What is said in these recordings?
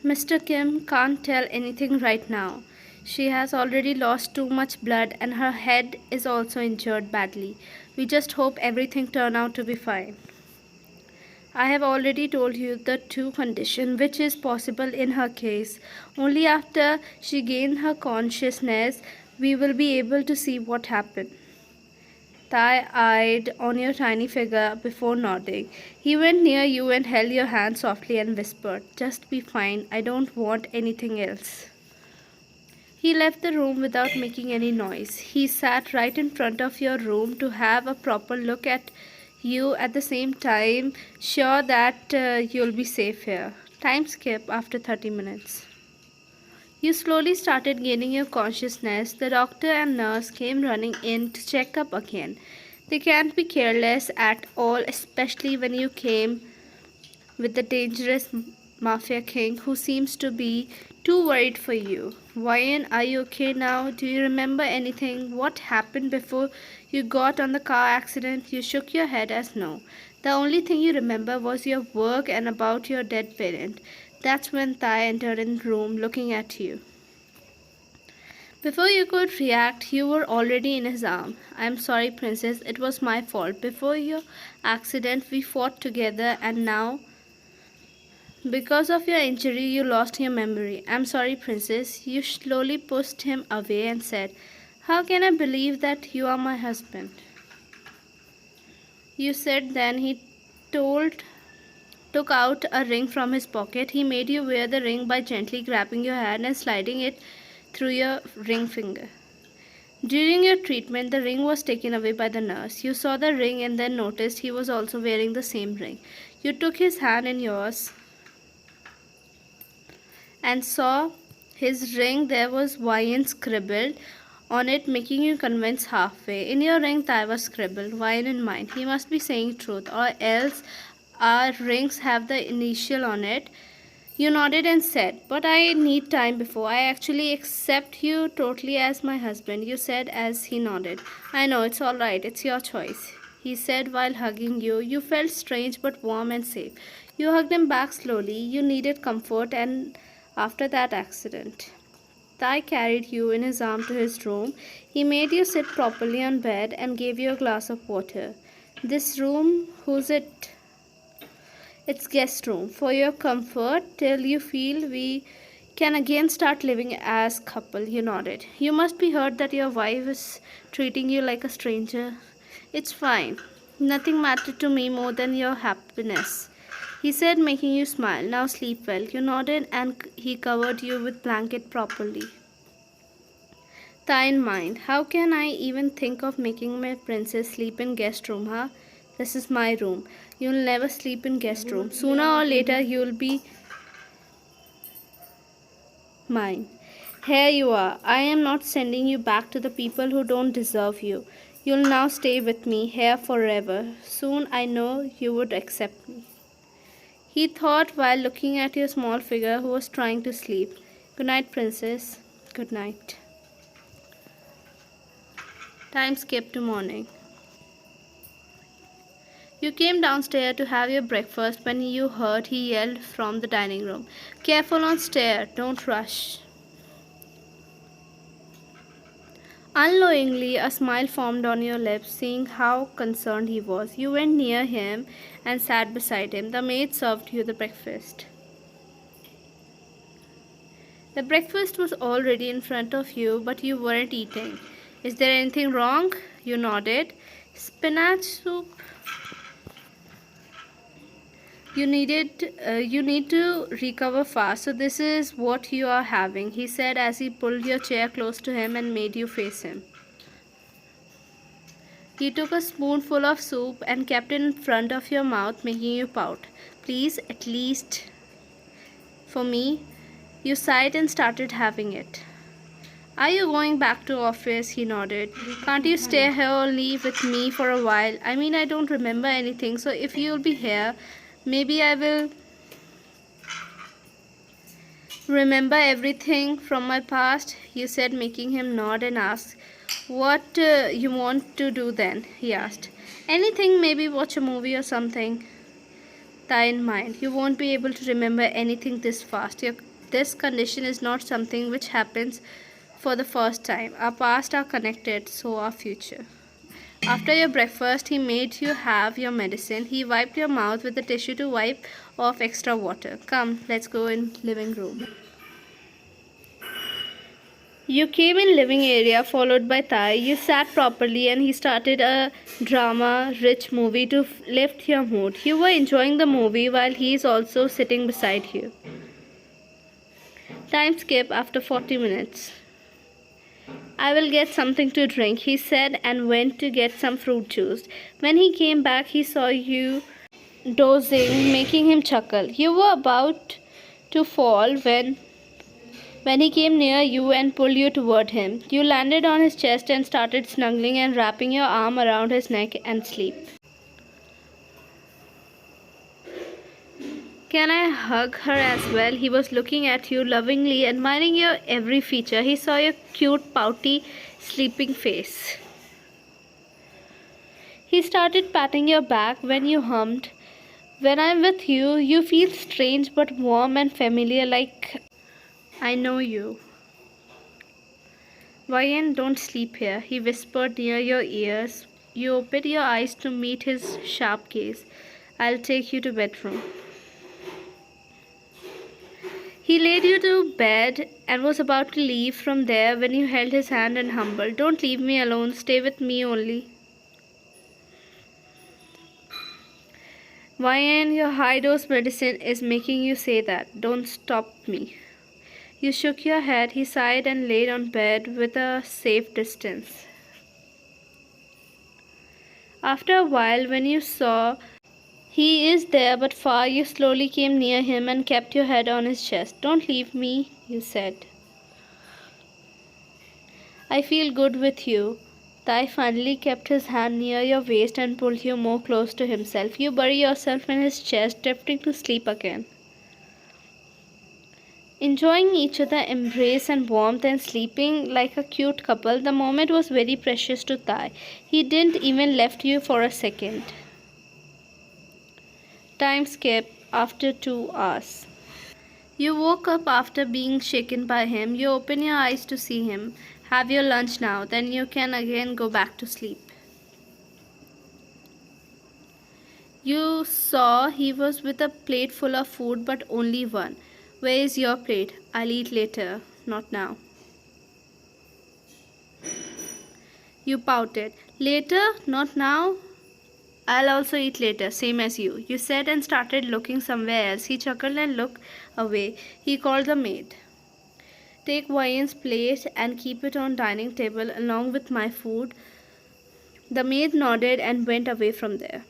Mr. Kim can't tell anything right now. She has already lost too much blood and her head is also injured badly. We just hope everything turn out to be fine. I have already told you the two conditions which is possible in her case. Only after she gains her consciousness we will be able to see what happened. Thigh eyed on your tiny figure before nodding. He went near you and held your hand softly and whispered, "Just be fine. I don't want anything else." He left the room without making any noise. He sat right in front of your room to have a proper look at you at the same time, sure that you'll be safe here. Time skip after 30 minutes. You slowly started gaining your consciousness. The doctor and nurse came running in to check up again. They can't be careless at all, especially when you came with the dangerous mafia king who seems to be too worried for you. Ryan, are you okay now? Do you remember anything? What happened before you got on the car accident? You shook your head as no. The only thing you remember was your work and about your dead parent. That's when Thai entered in the room looking at you. Before you could react, you were already in his arm. "I'm sorry, Princess. It was my fault. Before your accident, we fought together, and now, because of your injury, you lost your memory. I'm sorry, Princess." You slowly pushed him away and said, "How can I believe that you are my husband?" You said then he told took out a ring from his pocket. He made you wear the ring by gently grabbing your hand and sliding it through your ring finger. During your treatment, the ring was taken away by the nurse. You saw the ring and then noticed he was also wearing the same ring. You took his hand in yours and saw his ring. There was YN scribbled on it, making you convinced halfway. In your ring, Thai was scribbled, YN in mine. He must be saying truth, or else our rings have the initial on it. You nodded and said, "But I need time before I actually accept you totally as my husband," you said as he nodded. "I know, it's all right. It's your choice," he said while hugging you. You felt strange but warm and safe. You hugged him back slowly. You needed comfort and after that accident. Thai carried you in his arm to his room. He made you sit properly on bed and gave you a glass of water. "This room, whose it?" "It's guest room. For your comfort till you feel we can again start living as couple," you nodded. "You must be hurt that your wife is treating you like a stranger." "It's fine. Nothing mattered to me more than your happiness," he said, making you smile. "Now sleep well." You nodded and he covered you with blanket properly. Thigh in mind. How can I even think of making my princess sleep in guest room, huh? This is my room. You'll never sleep in guest room. Sooner or later you'll be mine. Here you are. I am not sending you back to the people who don't deserve you. You'll now stay with me here forever. Soon I know you would accept me, he thought while looking at your small figure who was trying to sleep. Good night, Princess. Good night. Time skipped to morning. You came downstairs to have your breakfast when you heard he yelled from the dining room, "Careful on stair, don't rush." Unknowingly, a smile formed on your lips, seeing how concerned he was. You went near him and sat beside him. The maid served you the breakfast. The breakfast was already in front of you, but you weren't eating. "Is there anything wrong?" You nodded. "Spinach soup. You need to recover fast, so this is what you are having," he said as he pulled your chair close to him and made you face him. He took a spoonful of soup and kept it in front of your mouth, making you pout. "Please, at least for me." You sighed and started having it. "Are you going back to office?" He nodded. "Can't you stay here or leave with me for a while? I mean, I don't remember anything, so if you'll be here, maybe I will remember everything from my past," you said, making him nod and ask, "What you want to do then?" he asked. "Anything, maybe watch a movie or something." Thigh in mind. You won't be able to remember anything this fast. Your This condition is not something which happens for the first time. Our past are connected, so our future. After your breakfast, he made you have your medicine. He wiped your mouth with a tissue to wipe off extra water. Come, let's go in living room. You came in living area followed by Thai. You sat properly and he started a drama rich movie to lift your mood. You were enjoying the movie while he is also sitting beside you. Time skip after 40 minutes. I will get something to drink, he said and went to get some fruit juice. When he came back, he saw you dozing, making him chuckle. You were about to fall when he came near you and pulled you toward him. You landed on his chest and started snuggling and wrapping your arm around his neck and sleep. Can I hug her as well? He was looking at you lovingly, admiring your every feature. He saw your cute, pouty, sleeping face. He started patting your back when you hummed. When I'm with you, you feel strange but warm and familiar, like I know you. Ryan, don't sleep here, he whispered near your ears. You opened your eyes to meet his sharp gaze. I'll take you to bedroom. He laid you to bed and was about to leave from there when you held his hand and humbled. Don't leave me alone, stay with me only. Ryan, your high dose medicine is making you say that. Don't stop me. You shook your head, he sighed and laid on bed with a safe distance. After a while, when you saw he is there but far, you slowly came near him and kept your head on his chest. Don't leave me, you said. I feel good with you. Thai finally kept his hand near your waist and pulled you more close to himself. You bury yourself in his chest, drifting to sleep again. Enjoying each other's embrace and warmth and sleeping like a cute couple, the moment was very precious to Thai. He didn't even left you for a second. Time skip after 2 hours. You woke up after being shaken by him. You open your eyes to see him. Have your lunch now, then you can again go back to sleep. You saw he was with a plate full of food, but only one. Where is your plate? I'll eat later, not now. You pouted. Later, not now. I'll also eat later, same as you. You said and started looking somewhere else. He chuckled and looked away. He called the maid. Take Ryan's plate and keep it on dining table along with my food. The maid nodded and went away from there.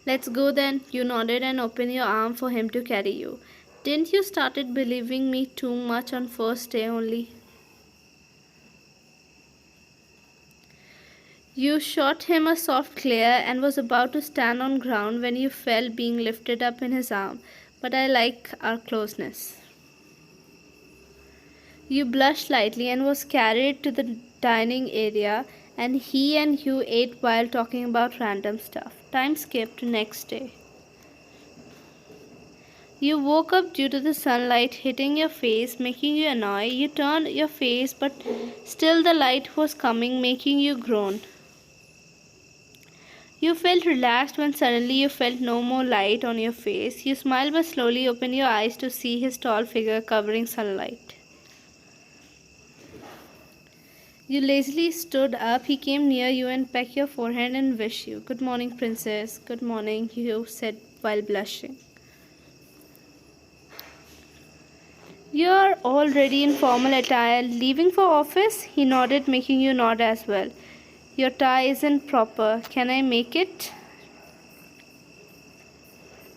Let's go then. You nodded and opened your arm for him to carry you. Didn't you started believing me too much on first day only? You shot him a soft glare and was about to stand on ground when you felt being lifted up in his arm. But I like our closeness. You blushed slightly and was carried to the dining area, and he and you ate while talking about random stuff. Time skipped to next day. You woke up due to the sunlight hitting your face, making you annoyed. You turned your face, but still the light was coming, making you groan. You felt relaxed when suddenly you felt no more light on your face. You smiled but slowly opened your eyes to see his tall figure covering sunlight. You lazily stood up. He came near you and pecked your forehead and wished you. Good morning, princess. Good morning, you said while blushing. You're already in formal attire. Leaving for office? He nodded, making you nod as well. Your tie isn't proper. Can I make it?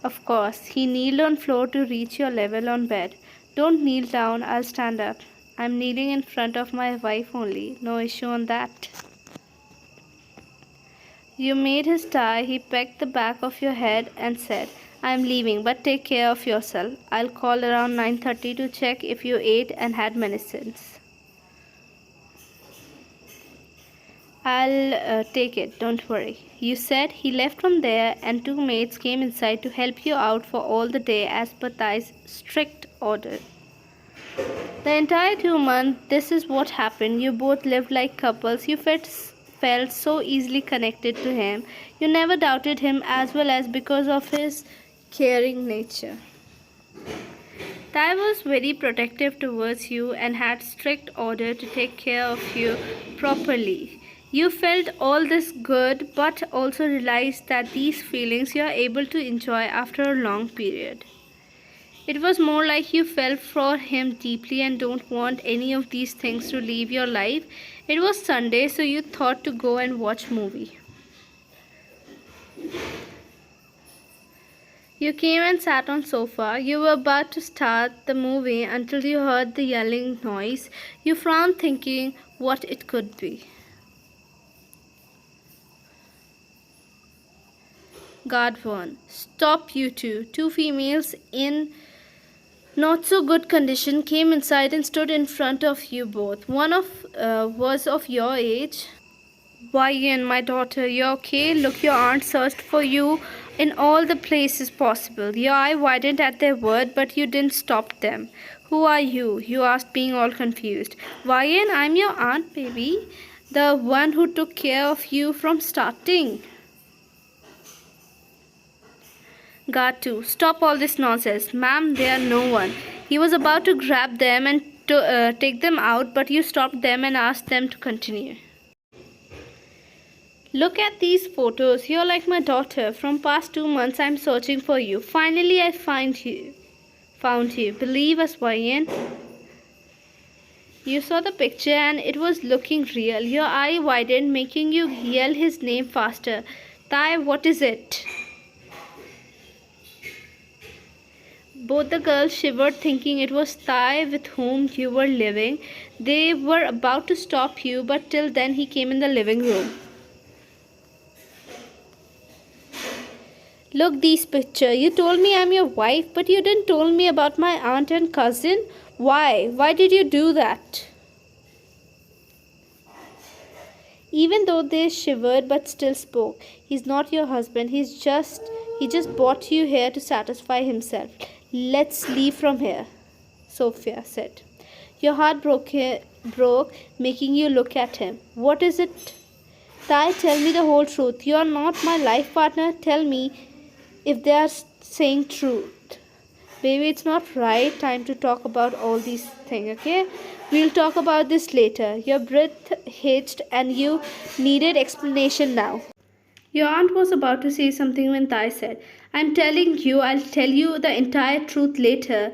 Of course. He kneeled on floor to reach your level on bed. Don't kneel down. I'll stand up. I'm kneeling in front of my wife only. No issue on that. You made his tie. He pecked the back of your head and said, I'm leaving, but take care of yourself. I'll call around 9:30 to check if you ate and had medicines. I'll take it, don't worry. You said he left from there and two maids came inside to help you out for all the day as per Thai's strict order. The entire 2 months, this is what happened. You both lived like couples. You felt so easily connected to him. You never doubted him as well as because of his caring nature. Tai was very protective towards you and had strict order to take care of you properly. You felt all this good but also realized that these feelings you are able to enjoy after a long period. It was more like you felt for him deeply and don't want any of these things to leave your life. It was Sunday, so you thought to go and watch movie. You came and sat on sofa. You were about to start the movie until you heard the yelling noise. You frowned thinking what it could be. Guard 1. Stop you two. Two females in not so good condition came inside and stood in front of you both. One of was of your age. Why, Ian, my daughter, you okay? Look, your aunt searched for you in all the places possible. Your eye widened at their word, but you didn't stop them. Who are you? You asked, being all confused. Why, Ian, I'm your aunt, baby. The one who took care of you from starting. Guard 2. Stop all this nonsense. Ma'am, they are no one. He was about to grab them and take them out, but you stopped them and asked them to continue. Look at these photos. You're like my daughter. From past 2 months I'm searching for you. Finally I found you. Believe us, Ryan. You saw the picture and it was looking real. Your eye widened, making you yell his name faster. Tai, what is it? Both the girls shivered, thinking it was Tai with whom you were living. They were about to stop you, but till then he came in the living room. Look these picture. You told me I'm your wife, but you didn't told me about my aunt and cousin. Why? Why did you do that? Even though they shivered but still spoke. He's not your husband. He just brought you here to satisfy himself. Let's leave from here, Sophia said. Your heart broke, making you look at him. What is it? Tai, tell me the whole truth. You are not my life partner. Tell me if they are saying truth. Baby, it's not right time to talk about all these things, okay? We'll talk about this later. Your breath hitched and you needed explanation now. Your aunt was about to say something when Tai said, I'm telling you, I'll tell you the entire truth later.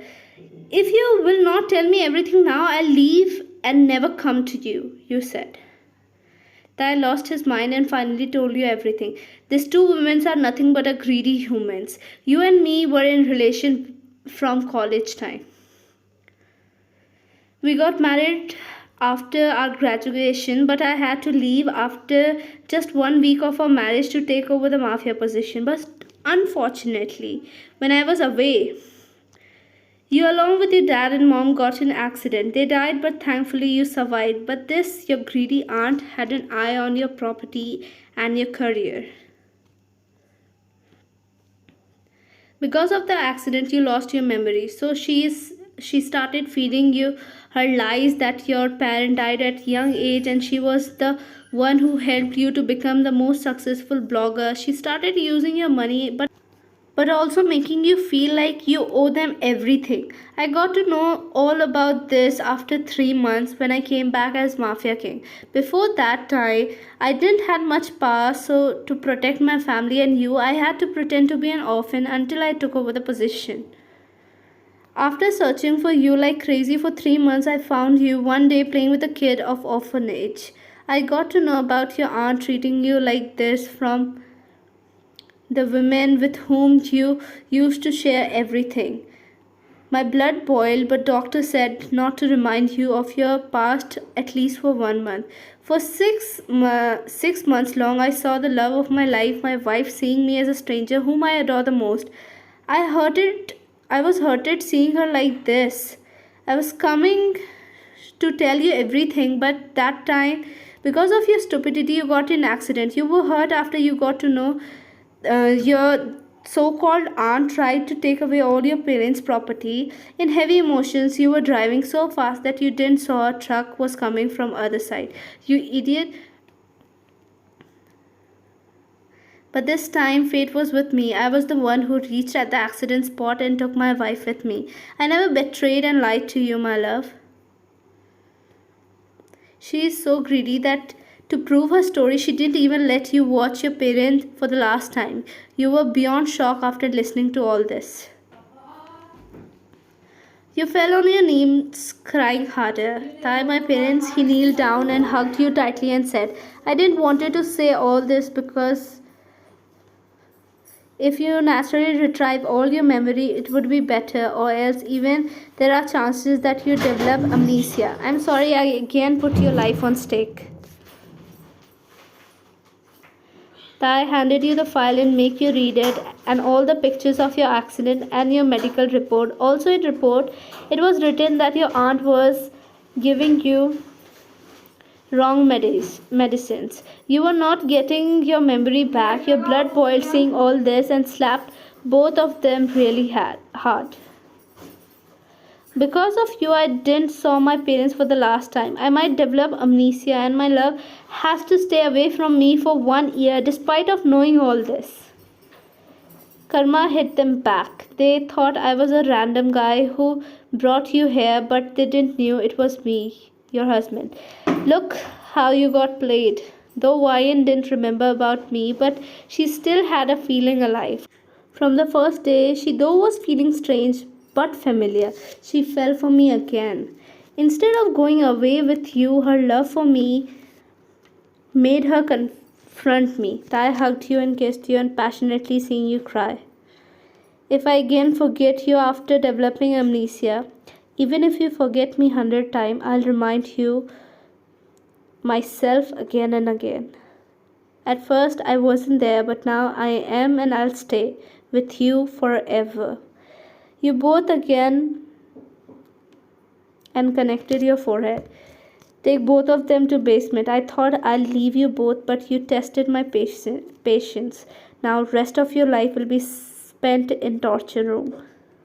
If you will not tell me everything now, I'll leave and never come to you, you said. Tai lost his mind and finally told you everything. These two women are nothing but a greedy humans. You and me were in relation from college time. We got married after our graduation, but I had to leave after just 1 week of our marriage to take over the mafia position. But unfortunately, when I was away, you along with your dad and mom got in an accident. They died, but thankfully you survived. But this, your greedy aunt, had an eye on your property and your career. Because of the accident, you lost your memory. So she started feeding you her lies that your parent died at young age and she was the one who helped you to become the most successful blogger. She started using your money, but also making you feel like you owe them everything. I got to know all about this after 3 months when I came back as Mafia King. Before that time, I didn't have much power, so to protect my family and you, I had to pretend to be an orphan until I took over the position. After searching for you like crazy for 3 months, I found you one day playing with a kid of orphanage. I got to know about your aunt treating you like this from the women with whom you used to share everything. My blood boiled, but doctor said not to remind you of your past at least for 1 month. For 6 months long, I saw the love of my life, my wife, seeing me as a stranger whom I adore the most. I was hurted seeing her like this. I was coming to tell you everything, but Because of your stupidity, you got in an accident. You were hurt after you got to know your so-called aunt tried to take away all your parents' property. In heavy emotions, you were driving so fast that you didn't saw a truck was coming from other side. You idiot. But this time, fate was with me. I was the one who reached at the accident spot and took my wife with me. I never betrayed and lied to you, my love. She is so greedy that to prove her story, she didn't even let you watch your parents for the last time. You were beyond shock after listening to all this. You fell on your knees, crying harder. Tae, my parents, he kneeled down and hugged you tightly and said, I didn't want you to say all this because if you naturally retrieve all your memory, it would be better, or else even there are chances that you develop amnesia. I'm sorry I again put your life on stake. I handed you the file and make you read it and all the pictures of your accident and your medical report. Also in report, it was written that your aunt was giving you wrong medicines. You were not getting your memory back. Your blood boiled seeing all this and slapped both of them really hard. Because of you, I didn't saw my parents for the last time. I might develop amnesia and my love has to stay away from me for 1 year despite of knowing all this. Karma hit them back. They thought I was a random guy who brought you here, but they didn't knew it was me, your husband. Look how you got played. Though Ryan didn't remember about me, but she still had a feeling alive. From the first day, she though was feeling strange but familiar. She fell for me again. Instead of going away with you, her love for me made her confront me. I hugged you and kissed you and passionately seeing you cry. If I again forget you after developing amnesia, even if you forget me 100 times, I'll remind you myself again and again. At first I wasn't there, but now I am and I'll stay with you forever. You both again and connected your forehead. Take both of them to basement. I thought I'll leave you both, but you tested my patience. Now rest of your life will be spent in torture room.